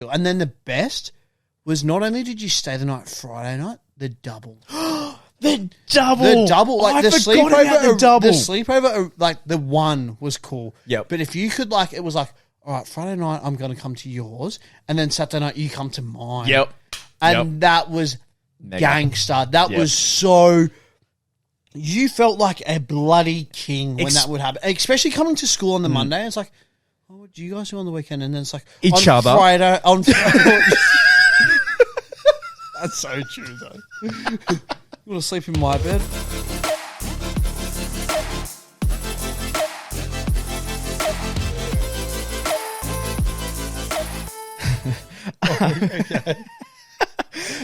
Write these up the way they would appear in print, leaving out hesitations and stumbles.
And then the best was not only did you stay the night Friday night, the double. The double. The double. Like I the forgot sleepover. about the double. The sleepover, like the one was cool. Yep. But if you could, like, it was like, all right, Friday night I'm going to come to yours, and then Saturday night you come to mine. Yep. And that was Mega. gangster. That was so... You felt like a bloody king when that would happen. Especially coming to school on the Monday. It's like, oh, what do you guys do on the weekend? And then it's like... Each on other. Friday... On Friday... That's so true, though. You want to sleep in my bed? Okay.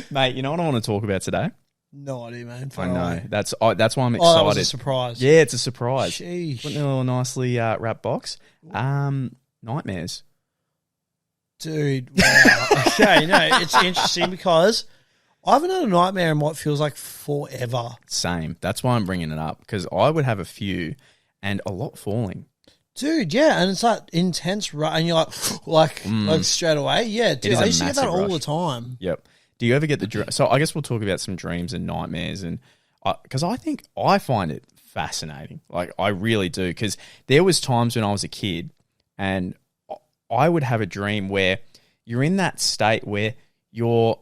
Mate, you know what I want to talk about today? No idea, man. I know. That's why I'm excited. Oh, that was a surprise. Yeah, it's a surprise. Sheesh. Put in a little nicely wrapped box. Nightmares. Dude, wow. Okay, no, it's interesting because I haven't had a nightmare in what feels like forever. Same. That's why I'm bringing it up, because I would have a few and a lot falling. Dude, yeah, and it's like intense, and you're like straight away. Yeah, dude, I used to get that all the time. Yep. Do you ever get the so I guess we'll talk about some dreams and nightmares, and because I find it fascinating. Like, I really do, because there was times when I was a kid and I would have a dream where you're in that state where you're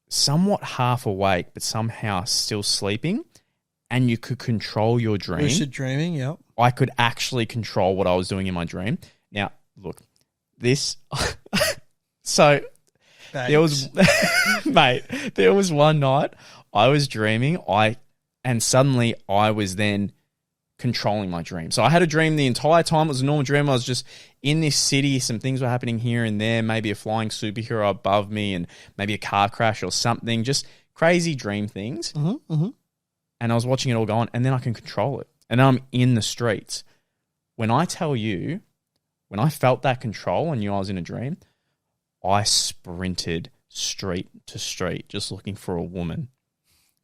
somewhat half awake but somehow still sleeping, and you could control your dream. Lucid dreaming, yep. I could actually control what I was doing in my dream. Now, look, this... so, Thanks. there was... mate, there was one night I was dreaming, and suddenly I was then controlling my dream. So I had a dream the entire time. It was a normal dream. I was just in this city. Some things were happening here and there. Maybe a flying superhero above me and maybe a car crash or something. Just crazy dream things. Mm-hmm, mm-hmm. And I was watching it all go on, and then I can control it. And I'm in the streets. When I tell you, when I felt that control and knew I was in a dream, I sprinted street to street, just looking for a woman,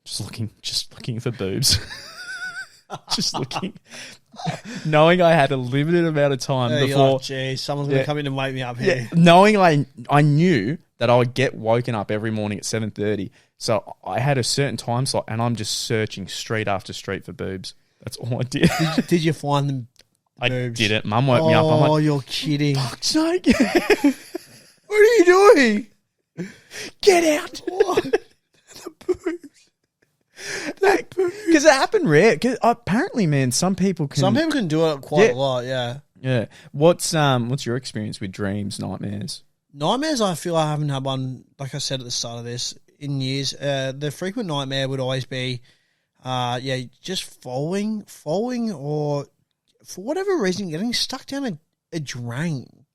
just looking for boobs, just looking, knowing I had a limited amount of time before. Like, geez, someone's gonna come in and wake me up here. Yeah, knowing I knew that I would get woken up every morning at 7:30. So I had a certain time slot, and I'm just searching street after street for boobs. That's all I did. Did you find them? I boobs? didn't. Mum woke me up. I'm like, you're kidding. fuck's sake. What are you doing? Get out. What? The boobs. Because it happened rare. 'Cause apparently, man, some people can do it quite a lot, yeah. Yeah. What's your experience with dreams, nightmares? Nightmares, I feel I haven't had one, like I said at the start of this, in years. The frequent nightmare would always be, just falling, or for whatever reason, getting stuck down a drain.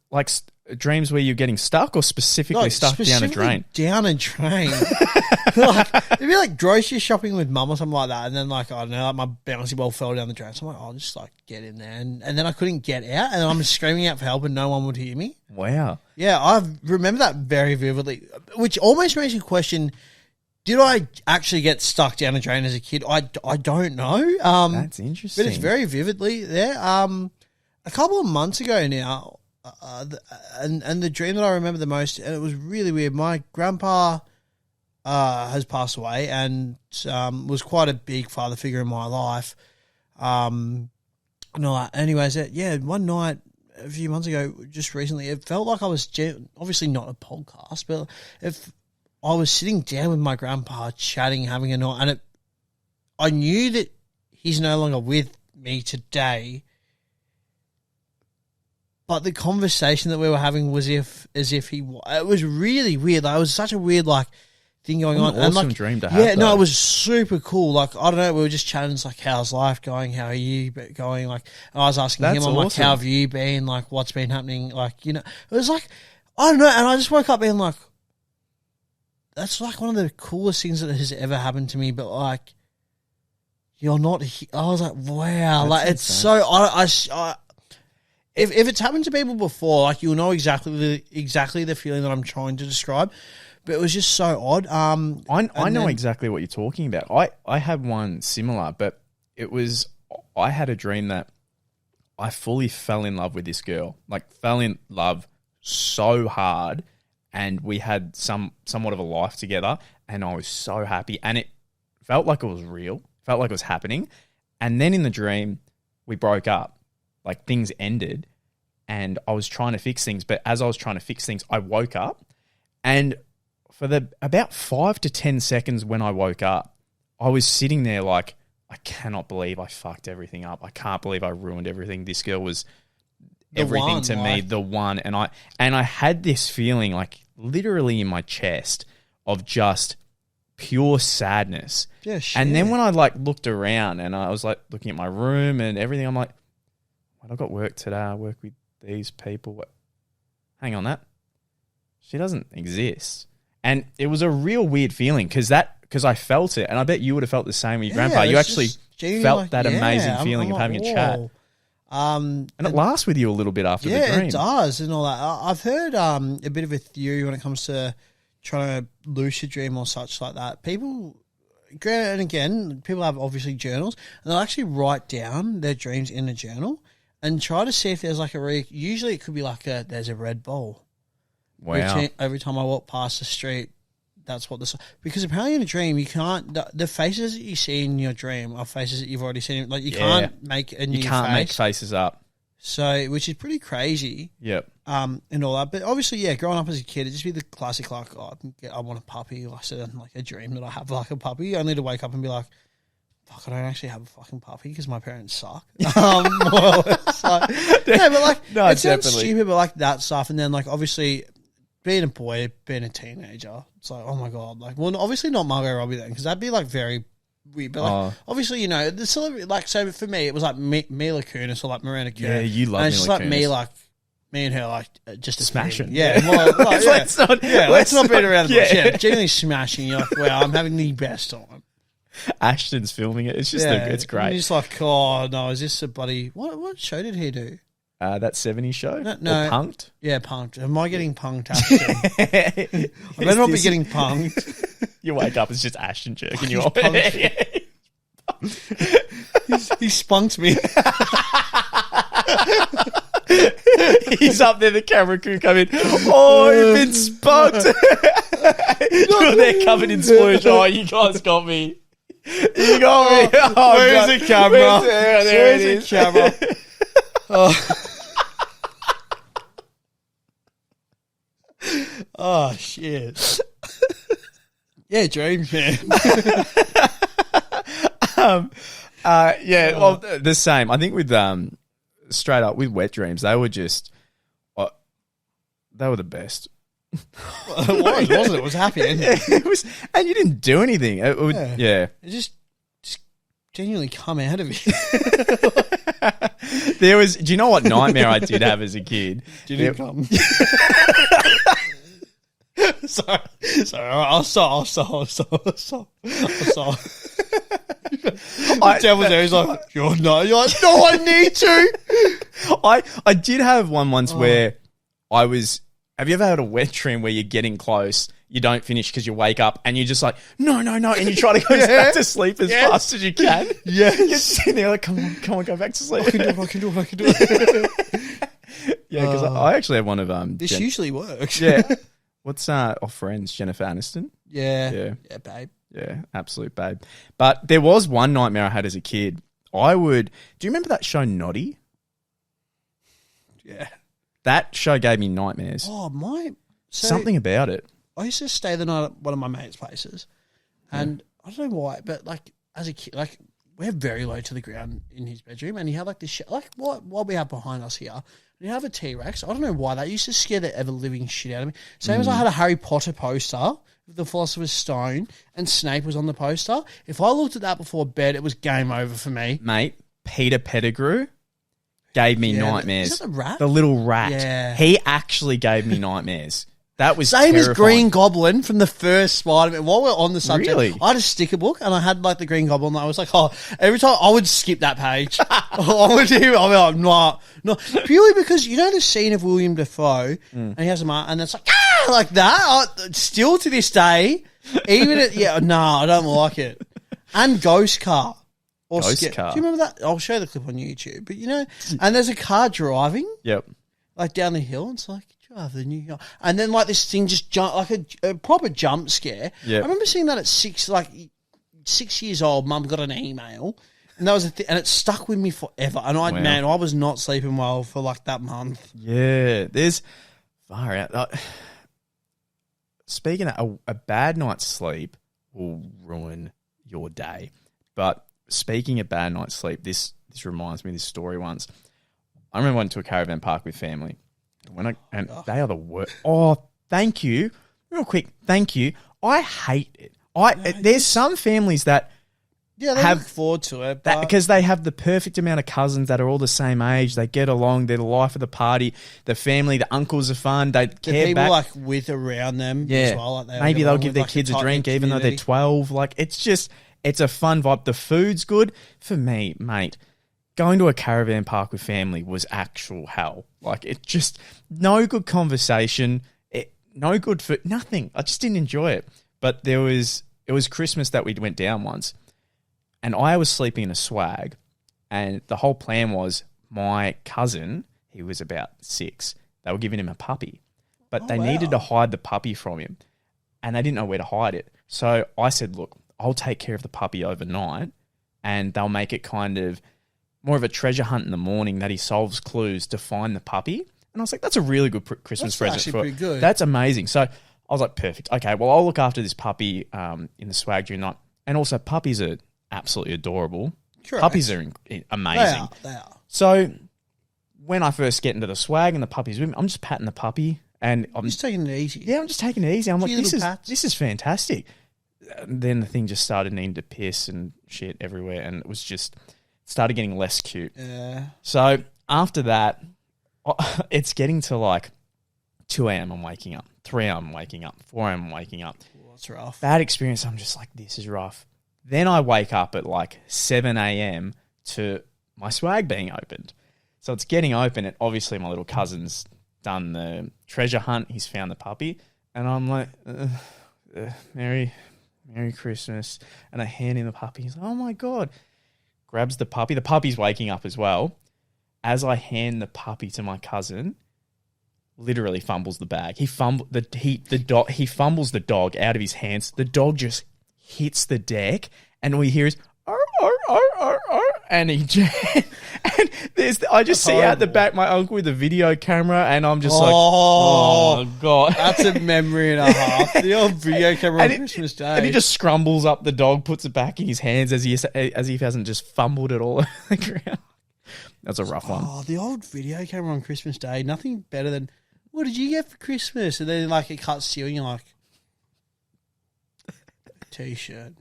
Like dreams where you're getting stuck, or specifically stuck down a drain? Down a drain. It'd be like grocery shopping with mum or something like that, and then like, I don't know, like my bouncy ball fell down the drain. So I'm like, I'll just like get in there, and then I couldn't get out, and I'm screaming out for help, and no one would hear me. Wow. Yeah, I remember that very vividly, which almost makes you question: did I actually get stuck down a drain as a kid? I don't know. That's interesting. But it's very vividly there. A couple of months ago now. And the dream that I remember the most, and it was really weird. My grandpa has passed away, and was quite a big father figure in my life. Anyways, one night a few months ago, just recently, it felt like I was obviously not a podcast, but if I was sitting down with my grandpa, chatting, having a night, and I knew that he's no longer with me today. But the conversation that we were having was as if he. It was really weird. Like, it was such a weird thing going on. An awesome dream to have. Yeah, no, it was super cool. Like, I don't know, we were just chatting. It's like, how's life going? How are you going? Like, and I was asking him, I'm like, how have you been? Like, what's been happening? Like, it was like, I don't know. And I just woke up being like, that's like one of the coolest things that has ever happened to me. But like, you're not. I was like, wow. That's like, it's so. If it's happened to people before, like, you'll know exactly the feeling that I'm trying to describe, but it was just so odd. I know exactly what you're talking about. I had one similar, but I had a dream that I fully fell in love with this girl, like fell in love so hard, and we had somewhat of a life together, and I was so happy, and it felt like it was real, felt like it was happening. And then in the dream, we broke up, like things ended, and I was trying to fix things. But as I was trying to fix things, I woke up, and for the about 5 to 10 seconds when I woke up, I was sitting there like, I cannot believe I fucked everything up. I can't believe I ruined everything. This girl was everything to me, the one. And I had this feeling like literally in my chest of just pure sadness. Yeah, shit. And then when I like looked around and I was like looking at my room and everything, I'm like, well, I got work today. I work with these people. Hang on, she doesn't exist. And it was a real weird feeling because I felt it, and I bet you would have felt the same with your grandpa. You actually felt that amazing feeling of having a chat. And it lasts with you a little bit after the dream. Yeah, it does, and all that. I've heard a bit of a theory when it comes to trying to lucid dream or such like that. People, and again, people have obviously journals, and they'll actually write down their dreams in a journal and try to see if there's like usually it could be like there's a red ball. Wow. Every time I walk past the street, that's what because apparently in a dream you can't, the faces that you see in your dream are faces that you've already seen. Like you can't make a new face. You can't make faces up. So, which is pretty crazy. Yep. And all that. But obviously, yeah, growing up as a kid, it'd just be the classic, like, oh, I want a puppy. Like, so like a dream that I have like a puppy, only to wake up and be like, fuck, I don't actually have a fucking puppy because my parents suck. More or less. Like, no, but like, no, it sounds stupid, but like that stuff. And then like, obviously, being a boy, being a teenager, it's like, oh my God. Like, well, obviously not Margot Robbie then, because that'd be like very weird. But like, obviously, you know, the celebrity, like, so for me, it was like Mila Kunis or like Miranda Kerr. Yeah, you love Mila Kunis. And it's just like me and her, like, just a smashing. Yeah. Well, like, let's not beat around the bush. Yeah, genuinely smashing. You're like, wow, I'm having the best time. Ashton's filming it. It's just, it's great. And you're just like, oh, no, is this a buddy? What show did he do? That 70s show? No. Or Punked? Yeah, Punked. Am I getting punked, Ashton? I better not be getting punked. You wake up, it's just Ashton jerking you off. He spunked me. He's up there, the camera crew come in. Oh, you've been spunked. You're there covered in splooge. Oh, you guys got me. You got me. Oh, where's the camera? There it is. The camera? Oh, shit. Yeah, dreams, man. Well, the same. I think with straight up with wet dreams, they were just they were the best. Well, it was, wasn't it? It was happy ending. It was, and you didn't do anything. It would, It just genuinely come out of you. There was. Do you know what nightmare I did have as a kid? Did it come? Sorry. I'll stop. The devil's there. He's like, you're not. You're like, no, I need to. I did have one once where I was. Have you ever had a wet dream where you're getting close, you don't finish because you wake up and you're just like, no, and you try to go back to sleep as fast as you can? Yes. You're sitting there like, come on, go back to sleep. I can do it. Yeah, because I actually have one of this usually works. Yeah. What's Friends, Jennifer Aniston? Yeah, babe. Yeah, absolute babe. But there was one nightmare I had as a kid. Do you remember that show Noddy? Yeah. That show gave me nightmares. Oh, something about it. I used to stay the night at one of my mates' places, and I don't know why, but like as a kid, like we're very low to the ground in his bedroom, and he had like this like what we have behind us here. You have a T-Rex. I don't know why that used to scare the ever living shit out of me. Same as I had a Harry Potter poster with the Philosopher's Stone, and Snape was on the poster. If I looked at that before bed, it was game over for me, mate. Peter Pettigrew gave me nightmares. Is that the rat? The little rat. Yeah. He actually gave me nightmares. That was same terrifying. as Green Goblin from the first Spider-Man. While we're on the subject, really? I had a sticker book and I had like the Green Goblin. I was like, every time I would skip that page. I'll be like, no, purely because you know the scene of William Dafoe and he has a mark and it's like that. Still to this day, even I don't like it. And Ghost Car. Ghost Car. Do you remember that? I'll show the clip on YouTube. But you know, and there's a car driving. Yep. Like down the hill. And it's like, the New York, and then like this thing just jump like a proper jump scare. Yeah. I remember seeing that at 6 years old. Mum got an email, and that was and it stuck with me forever. And I was not sleeping well for like that month. Yeah, there's far out. Speaking of a bad night's sleep will ruin your day. But speaking of bad night's sleep, this reminds me of this story once. I remember I went to a caravan park with family. They are the worst. Oh, thank you. Real quick, thank you. I hate it. There's some families that they look forward to it. Because they have the perfect amount of cousins that are all the same age. They get along. They're the life of the party. The family, the uncles are fun. They care people back. like with around them as well. Like maybe they'll give their kids a drink even though they're 12. Like it's a fun vibe. The food's good. For me, mate, going to a caravan park with family was actual hell. Like it just no good conversation. No good food. Nothing. I just didn't enjoy it. But it was Christmas that we went down once. And I was sleeping in a swag, and the whole plan was my cousin, he was about 6, they were giving him a puppy, but they needed to hide the puppy from him, and they didn't know where to hide it. So I said, look, I'll take care of the puppy overnight, and they'll make it kind of more of a treasure hunt in the morning that he solves clues to find the puppy. And I was like, that's a really good Christmas present. Actually pretty good. That's amazing. So I was like, perfect. Okay, well, I'll look after this puppy in the swag during the night. And also, puppies are absolutely adorable. Correct. Puppies are amazing. They are. So when I first get into the swag and the puppy's with me, I'm just patting the puppy and I'm just taking it easy. Yeah, I'm just taking it easy. I'm like, this is fantastic. And then the thing just started needing to piss and shit everywhere, and it was just started getting less cute. Yeah. So after that, it's getting to like 2 a.m. I'm waking up, 3 a.m. I'm waking up, 4 a.m. I'm waking up. Well, that's rough. Bad experience. I'm just like, this is rough. Then I wake up at like 7 a.m. to my swag being opened. So it's getting open, and obviously my little cousin's done the treasure hunt. He's found the puppy. And I'm like, Merry Christmas. And I hand him the puppy. He's like, oh my God. Grabs the puppy. The puppy's waking up as well. As I hand the puppy to my cousin, literally fumbles the bag. He fumbles the dog out of his hands. The dog just hits the deck, and all you hear is arr, arr, arr, arr, arr, and I just see out the back my uncle with a video camera, and I'm just like, oh God, that's a memory and a half. The old video camera on Christmas Day, and he just scrumbles up the dog, puts it back in his hands as he hasn't just fumbled it all over the ground. That's a rough one. Oh, the old video camera on Christmas Day, nothing better than, what did you get for Christmas? And then like it cuts to you, and you're like, T-shirt.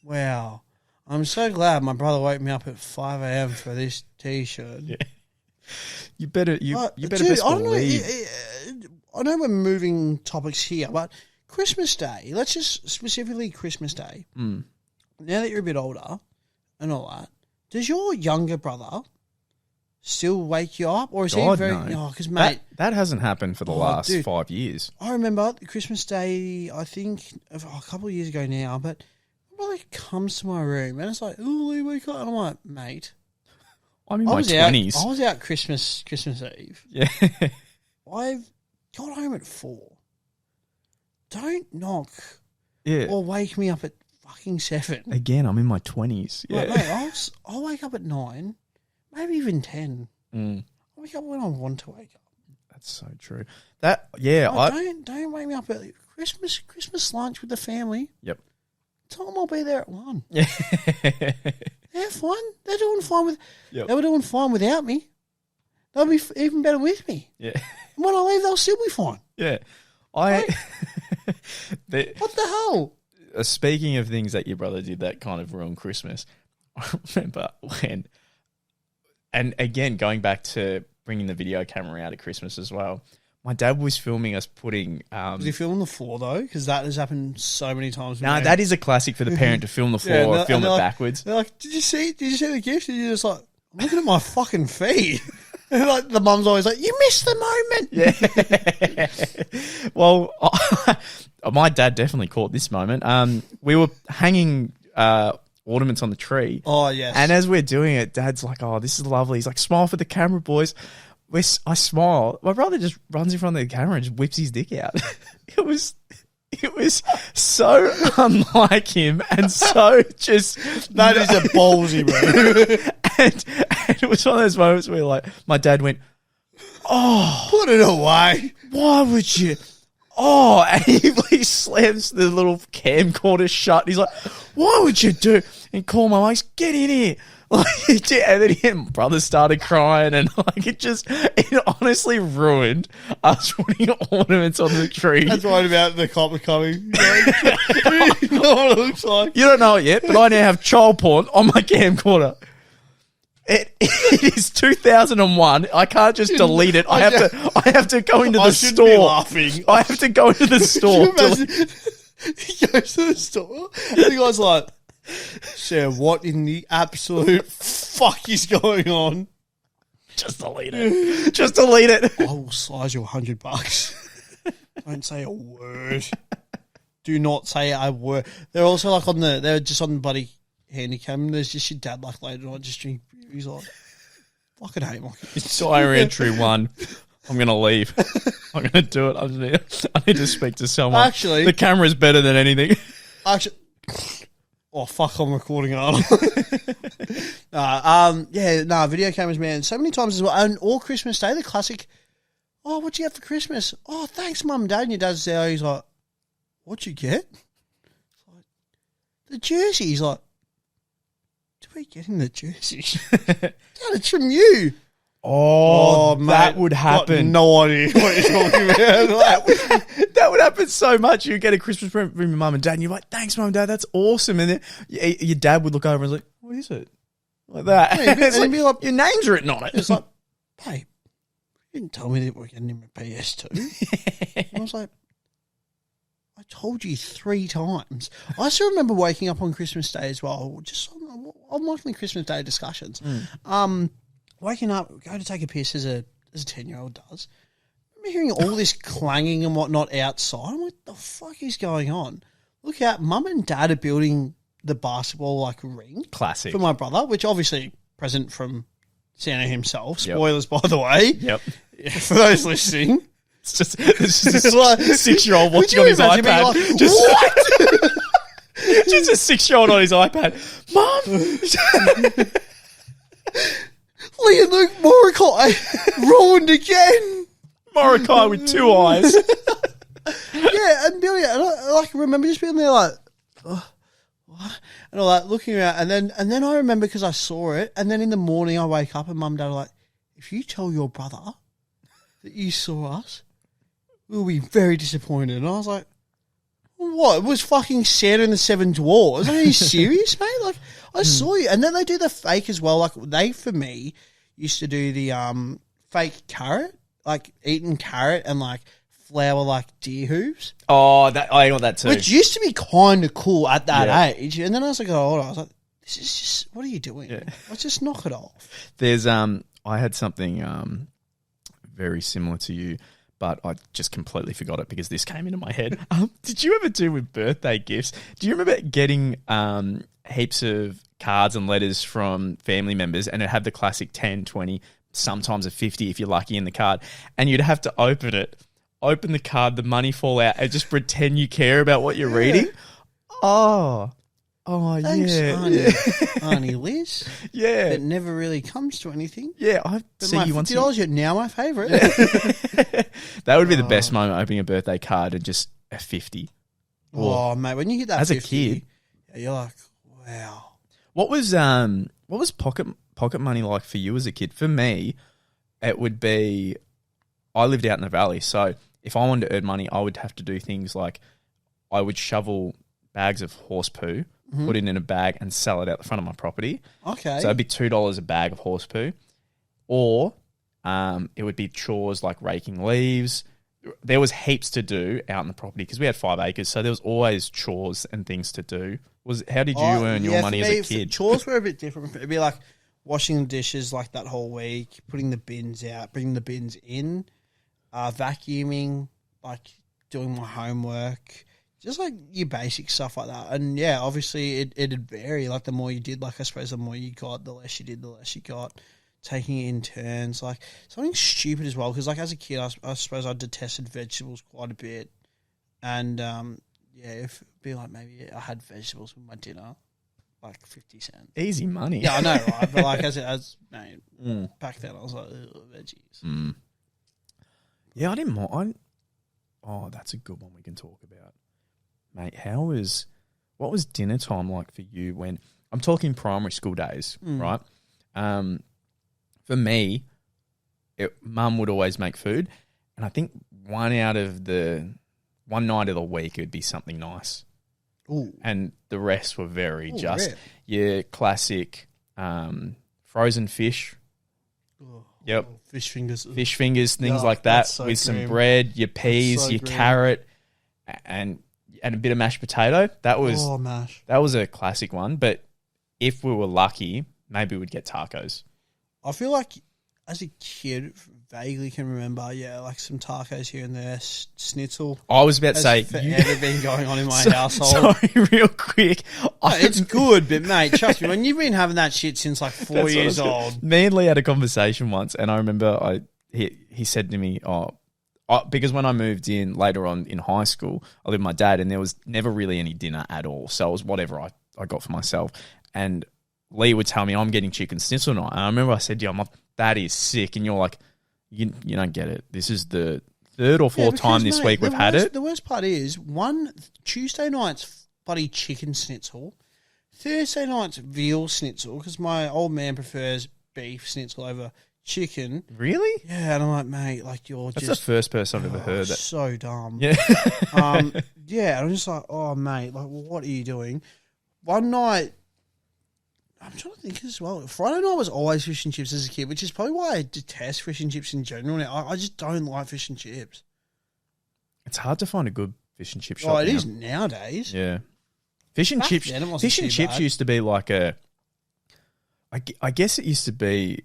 Wow. I'm so glad my brother woke me up at 5 a.m. for this T-shirt. Yeah. You better dude, best believe. I know we're moving topics here, but Christmas Day, let's just specifically Christmas Day. Mm. Now that you're a bit older and all that, does your younger brother still wake you up, or is he very? No. Because mate, that hasn't happened for the last 5 years. I remember Christmas Day. I think a couple of years ago now, but my brother comes to my room and it's like, "Oh, you wake up," and I'm like, "Mate, I'm in my 20s. I was out Christmas Eve. Yeah, I've got home at 4. Don't knock, or wake me up at fucking 7. Again, I'm in my 20s. Yeah, like, mate, I'll wake up at 9. Maybe even 10. I wake up when I want to wake up. That's so true. Don't wake me up at Christmas lunch with the family. Yep. Tell them I'll be there at 1. Yeah. They're fine. They're doing fine with. Yep. They were doing fine without me. They'll be even better with me. Yeah. And when I leave, they'll still be fine. Yeah. What the hell? Speaking of things that your brother did that kind of ruined Christmas, I remember when. And again, going back to bringing the video camera out at Christmas as well, my dad was filming us putting... was he filming the floor, though? Because that has happened so many times. No, that is a classic for the parent to film the floor or film it backwards. They're like, did you see the gift? And you're just like, I'm looking at my fucking feed. And like the mum's always like, you missed the moment. Yeah. Well, my dad definitely caught this moment. We were hanging... ornaments on the tree. Oh, yes. And as we're doing it, Dad's like, oh, this is lovely. He's like, smile for the camera, boys. I smile. My brother just runs in front of the camera and just whips his dick out. It was so unlike him and so just... That is a ballsy, bro. and it was one of those moments where, like, my dad went, oh. Put it away. Why would you... Oh, and he slams the little camcorder shut. He's like, why would you do... And call my mate, get in here. Like, and then my brother started crying, and like it honestly ruined us putting ornaments on the tree. That's right about the copper coming. You know what it looks like. You don't know it yet, but I now have child porn on my camcorder. It is 2001. I can't just delete it. I have to go into the store. Be laughing. I have to go into the store. He goes to the store, and the guy's like, "Sir, what in the absolute fuck is going on?" Just delete it. Just delete it. I will size you $100. Don't say a word. Do not say a word. They're also like they're just on the bloody handy cam. There's just your dad like later on just drinking. He's like, fucking hate my kids. Diary entry 1. I'm going to leave. I'm going to do it. I need to speak to someone. Actually, the camera's better than anything. Actually, oh fuck, I'm recording it. Video cameras, man. So many times as well. And all Christmas Day, the classic, oh, what'd you get for Christmas? Oh, thanks, Mum and Dad. And your dad's there, he's like, what'd you get? Like, the jersey. He's like, did we get him the jersey? Dad, it's from you. Oh, mate, that would happen. No idea what you're talking about. That would happen so much. You get a Christmas present from your mum and dad, and you're like, "Thanks, mum and dad, that's awesome." And then your dad would look over and was like, "What is it?" Like that. Yeah, and like, be like, your name's written on it. It's like, "Babe, you didn't tell me that we're getting him a PS2." And I was like, "I told you 3 times." I still remember waking up on Christmas Day as well, just on my Christmas Day discussions. Waking up, go to take a piss as a 10-year-old does. I'm hearing all this clanging and whatnot outside. I'm like, the fuck is going on? Look out, Mum and Dad are building the basketball ring. Classic. For my brother, which obviously present from Santa himself. Spoilers, by the way. Yep. For those listening. It's just a 6-year-old watching on his iPad. Like, what? Just a 6-year-old on his iPad. Mum! Lee and Luke Morokaii ruined again. Morokaii with 2 eyes. Yeah, and Billy, and I remember just being there like, oh, what? And all that, looking around, and then I remember because I saw it, and then in the morning I wake up and Mum and Dad are like, if you tell your brother that you saw us, we'll be very disappointed. And I was like, what? It was fucking Santa and the 7 Dwarfs. Are you serious, mate? Like, I saw you. And then they do the fake as well. Like, they, for me, used to do the fake carrot, like eating carrot and, like, flour like deer hooves. Oh, I got that too. Which used to be kind of cool at that age. And then as I got older, I was like, this is just, what are you doing? Yeah. Let's just knock it off. There's, I had something very similar to you, but I just completely forgot it because this came into my head. Did you ever do with birthday gifts? Do you remember getting heaps of cards and letters from family members, and it had the classic 10, 20, sometimes a 50 if you're lucky in the card, and you'd have to open the card, the money fall out, and just pretend you care about what you're reading? Oh, thanks, yeah. Auntie Liz. Yeah. It never really comes to anything. Yeah, I see you once. $50, you're now my favourite. That would be the best moment, opening a birthday card and just a 50. Oh, mate, when you get that as 50, a kid, you're like, wow. What was pocket money like for you as a kid? For me, it would be, I lived out in the valley, so if I wanted to earn money, I would have to do things like I would shovel bags of horse poo, put it in a bag and sell it out the front of my property. Okay. So it'd be $2 a bag of horse poo. Or it would be chores like raking leaves. There was heaps to do out in the property because we had 5 acres, so there was always chores and things to do. How did you earn your money as a kid? Chores were a bit different. It'd be like washing the dishes like that whole week, putting the bins out, bringing the bins in, vacuuming, like doing my homework, just like your basic stuff like that. And yeah, obviously it'd vary. Like the more you did, like I suppose the more you got, the less you did, the less you got. taking it in turns, like something stupid as well. Because like as a kid, I suppose I detested vegetables quite a bit, and if it'd be like maybe I had vegetables with my dinner, like 50 cents. Easy money. Yeah, I know, right? But like as back then, I was like, veggies. Mm. Yeah, I didn't mind. Oh, that's a good one we can talk about, mate. What was dinner time like for you when I'm talking primary school days, right? For me, Mum would always make food, and I think one night of the week it would be something nice. Ooh. And the rest were your classic frozen fish. Yep. Fish fingers, things like that, so with some bread, your peas, your carrot, and a bit of mashed potato. That was a classic one. But if we were lucky, maybe we'd get tacos. I feel like as a kid, vaguely can remember, like some tacos here and there, schnitzel. I was about to say, forever been going on in my household. Sorry, real quick. It's good, but mate, trust me, when you've been having that shit since like 4 years old. Me and Lee had a conversation once, and I remember he said to me, because when I moved in later on in high school, I lived with my dad, and there was never really any dinner at all. So it was whatever I got for myself. And Lee would tell me, I'm getting chicken schnitzel tonight. And I remember I said to you, I'm like, that is sick. And you're like, you don't get it. This is the third or fourth time this week we've had it. The worst part is, Tuesday night's bloody chicken schnitzel, Thursday night's veal schnitzel, because my old man prefers beef schnitzel over chicken. Really? Yeah, and I'm like, mate, like That's the first person I've ever heard that. So dumb. Yeah. Yeah, I'm just like, oh, mate, like, what are you doing? One night, I'm trying to think as well. Friday night was always fish and chips as a kid, which is probably why I detest fish and chips in general now. I just don't like fish and chips. It's hard to find a good fish and chip shop. Oh, it is nowadays. Yeah. Fish and chips used to be like I guess it used to be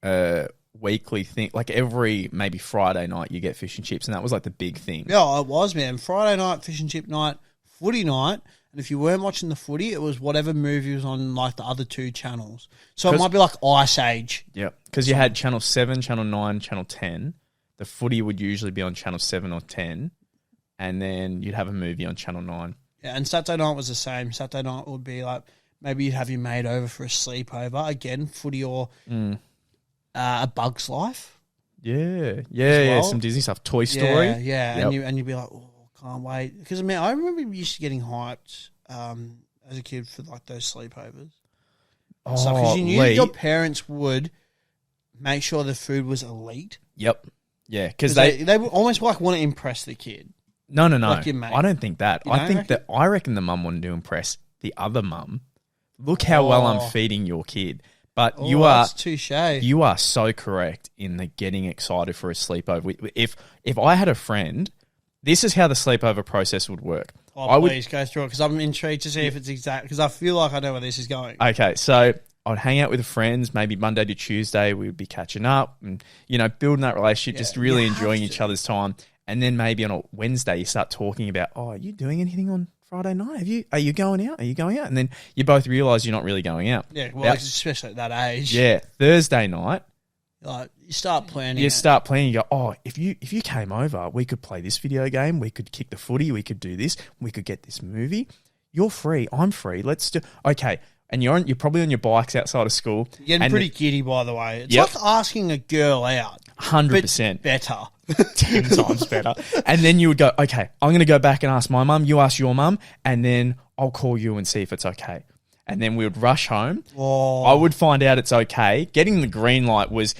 a weekly thing. Like every maybe Friday night you get fish and chips, and that was like the big thing. Yeah, it was, man. Friday night, fish and chip night, footy night. And if you weren't watching the footy, it was whatever movie was on like the other two channels. So it might be like Ice Age. Yeah, because you had Channel 7, Channel 9, Channel 10. The footy would usually be on Channel 7 or 10. And then you'd have a movie on Channel 9. Yeah, and Saturday night was the same. Saturday night would be like, maybe you'd have your mate over for a sleepover. Again, footy or A Bug's Life. Yeah, some Disney stuff. Toy Story. Yeah. Yep. And you'd be like, oh, can't wait. Because, I mean, I remember used to getting hyped as a kid for like those sleepovers. Because you knew your parents would make sure the food was elite. Yep. Yeah, because they would almost like want to impress the kid. No. Like your mate. I don't think that. I reckon the mum wanted to impress the other mum. Look how well I'm feeding your kid. But that's touché. You are so correct in the getting excited for a sleepover. If I had a friend, this is how the sleepover process would work. Please go through it, because I'm intrigued to see if it's exact, because I feel like I know where this is going. Okay, so I'd hang out with friends, maybe Monday to Tuesday, we'd be catching up and, building that relationship, just really enjoying each other's time. And then maybe on a Wednesday, you start talking about, are you doing anything on Friday night? Are you going out? And then you both realise you're not really going out. Yeah, well, especially at that age. Yeah, Thursday night. Like, you start planning. You start planning. You go, if you came over, we could play this video game. We could kick the footy. We could do this. We could get this movie. You're free. I'm free. Let's do. Okay, and you're probably on your bikes outside of school. You're getting pretty giddy, by the way. It's like asking a girl out. 100% better. 10 times better. And then you would go, okay, I'm going to go back and ask my mum. You ask your mum, and then I'll call you and see if it's okay. And then we would rush home. Oh. I would find out it's okay. Getting the green light was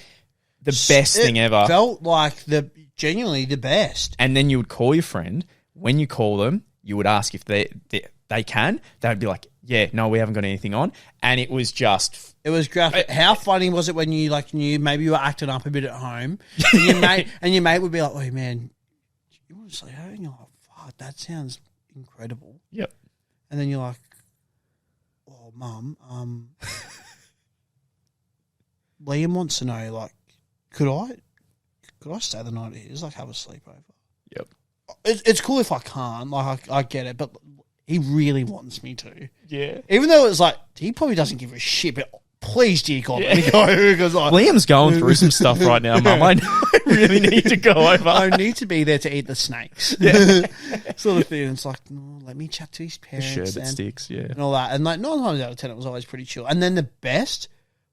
the best thing ever. Felt like genuinely the best. And then you would call your friend. When you call them, you would ask if they can. They would be like, yeah, no, we haven't got anything on. And it was just... It was graphic. How funny was it when you knew maybe you were acting up a bit at home, and your mate would be like, "Oh man, you want to say hey?" And you're like, "Fuck, that sounds incredible." Yep. And then you're like, "Oh, mum, Liam wants to know, like, could I stay the night at his, like, have a sleepover?" Yep. It's cool if I can't. Like, I get it, but he really wants me to. Yeah. Even though it's like he probably doesn't give a shit, but please, dear God, let me go. Because Liam's going through some stuff right now, Mum. I really need to go over. I need to be there to eat the snakes. Sort of thing. It's like, no, let me chat to his parents. Sherbet sticks, and all that. And like 9 times out of 10, it was always pretty chill. And then the best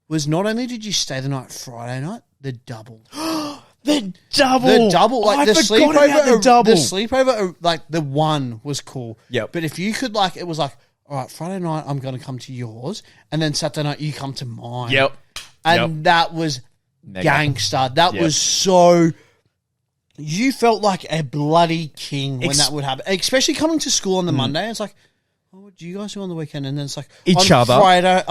was not only did you stay the night Friday night, the double. The double. Like I the forgot about the double. The sleepover, like the one was cool. Yep. But if you could, like, it was like, all right, Friday night I'm going to come to yours, and then Saturday night you come to mine. Yep. And that was Mega. gangster. That was so. You felt like a bloody king when that would happen, especially coming to school on the Monday. It's like, oh, what do you guys do on the weekend? And then it's like each on other. Friday.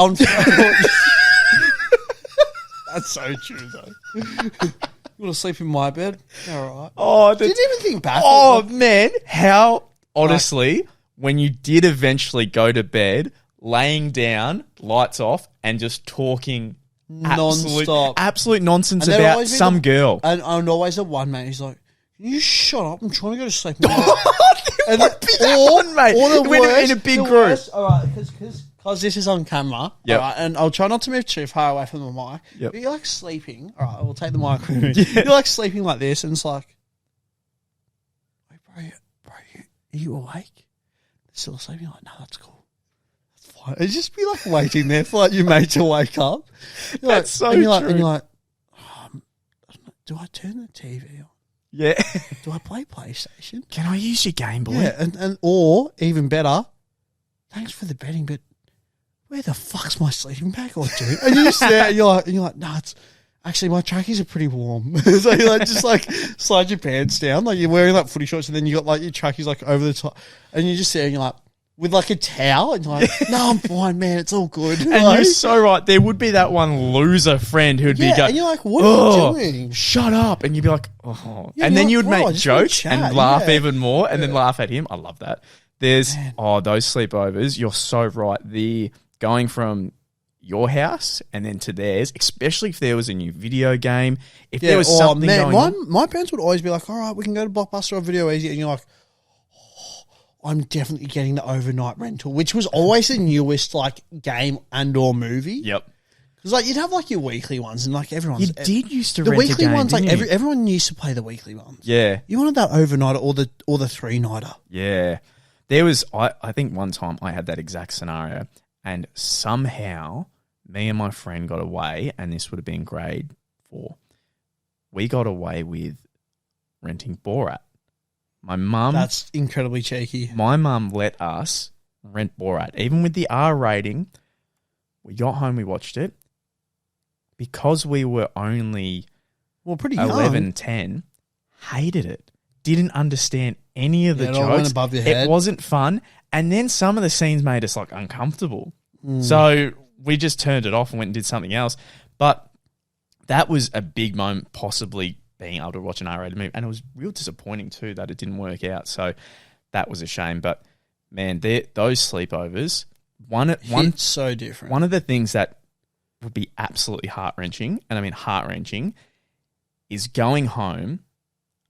That's so true, though. You want to sleep in my bed? All right. Oh, didn't even think back. Oh man, how honestly, when you did eventually go to bed, laying down, lights off, and just talking non-stop, absolute nonsense about some girl. And always the one mate who's like, "Can you shut up? I'm trying to go to sleep." And one mate. Or the worst, in a big group. All right, because this is on camera. Yep. All right, and I'll try not to move too far away from the mic. Yep. But you're like sleeping. All right, we'll take the mic with me. You're like sleeping like this, and it's like, wait, bro, are you awake? Still sleeping? You're like, no, that's cool. That's fine. It'd just be like waiting there for like your mate to wake up. You're That's so and true. And you're like, do I turn the TV on? Yeah. Do I play PlayStation? Can I use your Game Boy? Yeah, and or even better, thanks for the betting, but where the fuck's my sleeping bag, or dude? And you just there, and you're like, no, it's actually my trackies are pretty warm. So you like just like slide your pants down, like you're wearing like footy shorts, and then you got like your trackies like over the top, and you're just there, and you're like with like a towel, and you're like, no, I'm fine, man, it's all good. And like, you're so right. There would be that one loser friend who'd be going, and you're like, what are you doing? Shut up. And you'd be like, oh. Yeah, and then like, you would bro, make I just wanna jokes chat, and laugh yeah. even more and then laugh at him. I love that. There's, Man. those sleepovers. You're so right. The going from your house and then to theirs, especially if there was a new video game, if there was something going on. My parents would always be like, all right, we can go to Blockbuster or Video Easy. And you're like, I'm definitely getting the overnight rental, which was always the newest like game and or movie. Yep. Because like you'd have like your weekly ones, and like everyone's You did used to the rent weekly a game, ones. Like didn't you? everyone used to play the weekly ones. Yeah. You wanted that overnight or the 3-nighter. Yeah. There was, I think one time I had that exact scenario and somehow me and my friend got away, and this would have been grade 4. We got away with renting Borat. My mum... That's incredibly cheeky. My mum let us rent Borat. Even with the R rating, we got home, we watched it. Because we were only Pretty 11, young. 10, hated it. Didn't understand any of the It all went jokes. above your head. It wasn't fun. And then some of the scenes made us like uncomfortable. So we just turned it off and went and did something else. But that was a big moment, possibly being able to watch an R-rated movie. And it was real disappointing too that it didn't work out. So that was a shame. But man, those sleepovers, It's so different. one of the things that would be absolutely heart-wrenching, and I mean heart-wrenching, is going home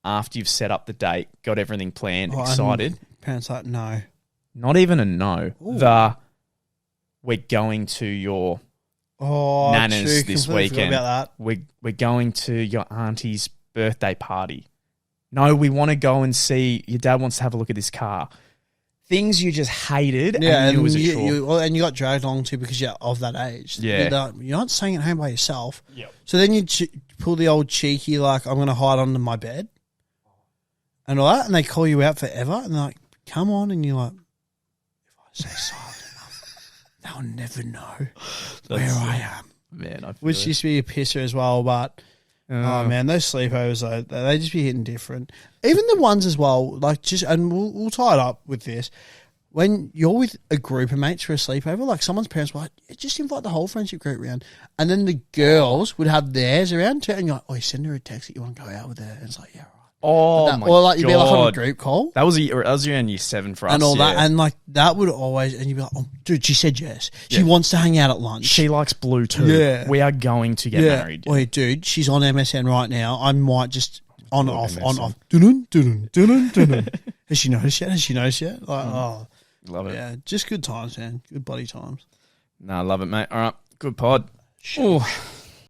after you've set up the date, got everything planned, excited. Parents like, no. Not even a no. Ooh. We're going to your Nana's Nana's this weekend. About that. We're going to your auntie's birthday party. No, we want to go and see, your dad wants to have a look at this car. Things you just hated and you knew was a chore. And you got dragged along too because you're of that age. Yeah. You're not staying at home by yourself. Yep. So then you pull the old cheeky, like, I'm going to hide under my bed and all that. And they call you out forever. And they're like, come on. And you're like, if I stay silent enough, they'll never know where I am. Man, I feel Which used to be a pisser as well, but oh man, those sleepovers they just be hitting different. Even the ones as well, like and we'll tie it up with this. When you're with a group of mates for a sleepover, like someone's parents were like, just invite the whole friendship group around, and then the girls would have theirs around too, and you're like, oh, you send her a text that you want to go out with her, and it's like, yeah, right. Oh my or like you'd be like on a God. group call. That was around year 7 for us. And all yeah. that, and like that would always, and you'd be like, "Oh, dude, she said yes. She wants to hang out at lunch. She likes blue too. Yeah. We are going to get married. Wait, dude, she's on MSN right now. I might just on and off, MSN. on off. Dun dun dun dun dun. Has she noticed yet? Like, Love it. yeah, just good times, man. Good bloody times. No, I love it, mate. All right, good pod. Oh.